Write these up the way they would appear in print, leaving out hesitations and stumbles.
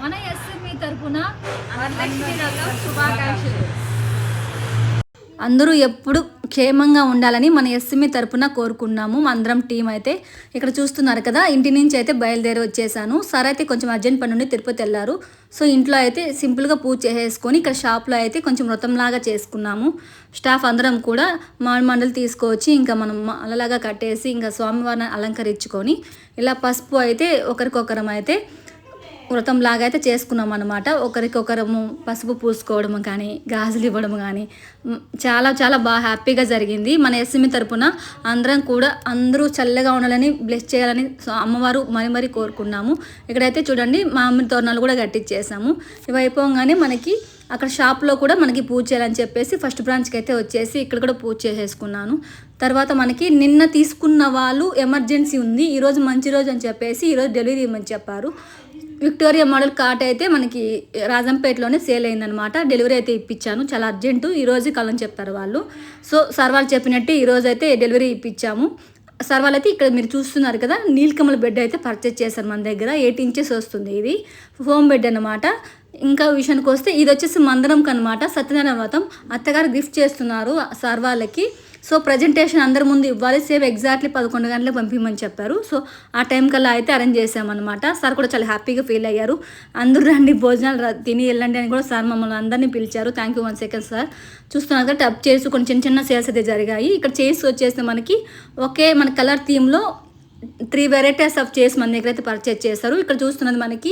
మన ఎస్ఎంఈ తరపున వరలక్ష్మి వ్రతం శుభాకాంక్షలు. అందరూ ఎప్పుడు క్షేమంగా ఉండాలని మన ఎస్ఎంఈ తరపున కోరుకున్నాము. అందరం టీం అయితే ఇక్కడ చూస్తున్నారు కదా, ఇంటి నుంచి అయితే బయలుదేరి వచ్చేసాను. సార్ అయితే కొంచెం అర్జెంట్ పని నుండి తిరుపతి వెళ్ళారు. సో ఇంట్లో అయితే సింపుల్గా పూజ చేసేసుకొని ఇక్కడ షాప్లో అయితే కొంచెం వ్రతంలాగా చేసుకున్నాము. స్టాఫ్ అందరం కూడా మామిడి మండలు తీసుకొచ్చి ఇంకా మనం అలలాగా కట్టేసి ఇంకా స్వామివారిని అలంకరించుకొని ఇలా పసుపు అయితే ఒకరికొకరం అయితే వ్రతంలాగా అయితే చేసుకున్నాం అనమాట. ఒకరికొకరము పసుపు పూసుకోవడం కానీ గాజులు ఇవ్వడం కానీ చాలా చాలా బాగా హ్యాపీగా జరిగింది. మన ఎస్ఎంఈ తరపున అందరూ చల్లగా ఉండాలని బ్లెస్ చేయాలని అమ్మవారు మరీ కోరుకున్నాము. ఇక్కడైతే చూడండి మామిడి తోరణాలు కూడా కట్టించేసాము. ఇవి అయిపోగానే మనకి అక్కడ షాప్లో కూడా మనకి పూజ చేయాలని చెప్పేసి ఫస్ట్ బ్రాంచ్కి అయితే వచ్చేసి ఇక్కడ కూడా పూజ చేసేసుకున్నాను. తర్వాత మనకి నిన్న తీసుకున్న వాళ్ళు ఎమర్జెన్సీ ఉంది, ఈరోజు మంచి రోజు అని చెప్పేసి ఈరోజు డెలివరీ ఇవ్వమని చెప్పారు. విక్టోరియా మోడల్ కార్ట్ అయితే మనకి రాజంపేటలోనే సేల్ అయిందనమాట. డెలివరీ అయితే ఇప్పించాను, చాలా అర్జెంటు, ఈరోజు కాలని చెప్పారు వాళ్ళు. సో సార్ వాళ్ళు చెప్పినట్టు ఈరోజు అయితే డెలివరీ ఇప్పించాము. సార్ వాళ్ళు అయితే ఇక్కడ మీరు చూస్తున్నారు కదా, నీలకమల బెడ్ అయితే పర్చేజ్ చేశారు మన దగ్గర. 8 ఇంచెస్ వస్తుంది, ఇది హోమ్ బెడ్ అనమాట. ఇంకా విషయానికి వస్తే ఇది వచ్చేసి మందరంకి అనమాట. సత్యనారాయణ వ్రతం అత్తగారు గిఫ్ట్ చేస్తున్నారు సార్ వాళ్ళకి. సో ప్రజెంటేషన్ అందరి ముందు ఇవ్వాలి, సేమ్ ఎగ్జాక్ట్లీ 11 గంటలకు పంపించమని చెప్పారు. సో ఆ టైం కల్లా అయితే అరేంజ్ చేసామన్నమాట. సార్ కూడా చాలా హ్యాపీగా ఫీల్ అయ్యారు. అందరూ రండి భోజనాలు తిని వెళ్ళండి అని కూడా సార్ మమ్మల్ని అందరినీ పిలిచారు. Thank you 1 second sir. చూస్తున్నారు కదా, టప్ చేసి కొన్ని చిన్న సేల్స్ అయితే జరిగాయి. ఇక్కడ చేసి వచ్చేస్తే మనకి మన కలర్ థీమ్లో 3 వెరైటీస్ ఆఫ్ చైర్స్ మన దగ్గర అయితే పర్చేజ్ చేస్తారు. ఇక్కడ చూస్తున్నది మనకి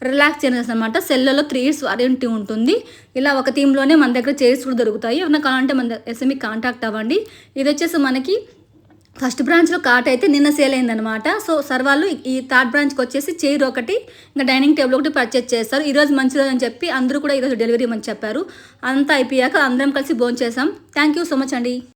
రిలాక్స్ చైర్స్ అనమాట. సెల్లలో 3 ఇయర్స్ వారంటీ ఉంటుంది. ఇలా ఒక థీమ్లోనే మన దగ్గర చైర్స్ కూడా దొరుకుతాయి. ఏమన్నా కావాలంటే మన ఎస్ఎంఈ కాంటాక్ట్ అవ్వండి. ఇది వచ్చేసి మనకి ఫస్ట్ బ్రాంచ్లో కార్ట్ అయితే నిన్న సేల్ అయిందనమాట. సో సార్ వాళ్ళు ఈ థర్డ్ బ్రాంచ్కి వచ్చేసి చైర్ ఒకటి ఇంకా డైనింగ్ టేబుల్ ఒకటి పర్చేజ్ చేస్తారు. ఈరోజు మంచి రోజు అని చెప్పి అందరూ కూడా ఈరోజు డెలివరీ ఇవ్వమని చెప్పారు. అంతా అయిపోయాక అందరం కలిసి భోంచేసాం. థ్యాంక్ యూ సో మచ్ అండి.